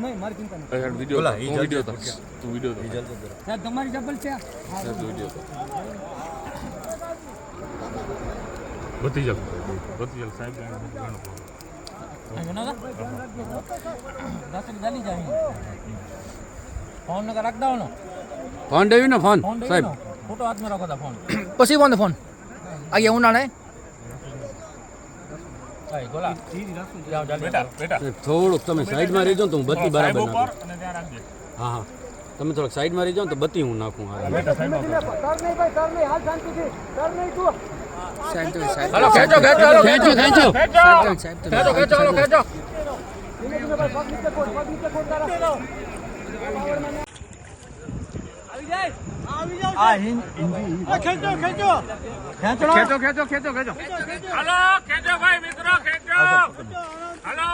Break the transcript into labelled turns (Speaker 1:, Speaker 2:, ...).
Speaker 1: નહીં મારી ચિંતા નહીં
Speaker 2: હેડ વિડિયો તું વિડિયો તો
Speaker 1: સાહેબ તમારી ચપ્પલ છે
Speaker 2: વિડિયો તો બધી જલ સાહેબ
Speaker 1: फोन नका रख दो ना
Speaker 3: फोन देवी ना फोन
Speaker 1: साहब फोटो हाथ में रखो था फोन पसी फोन फोन आगे उन्हाने भाई गोला जाओ जल्दी
Speaker 2: બેટા
Speaker 3: થોડું તમે સાઈડમાં રહી જાઓ તો હું બત્તી બરાબર નાખું હા હા તમે થોડુંક સાઈડમાં રહી જાઓ તો બત્તી હું નાખું હા
Speaker 2: બેટા સાહેબ
Speaker 1: सर नहीं भाई सर नहीं हाल शांति से सर नहीं तू
Speaker 3: हेलो खेचो खेचो खेचो खेचो
Speaker 1: खेचो खेचो हेलो खेचो खेचो खेचो
Speaker 2: ખેંચો ખેંચો ખેંચો ખેંચો હાલો ખેંચો ભાઈ મિત્રો ખેંચો હાલો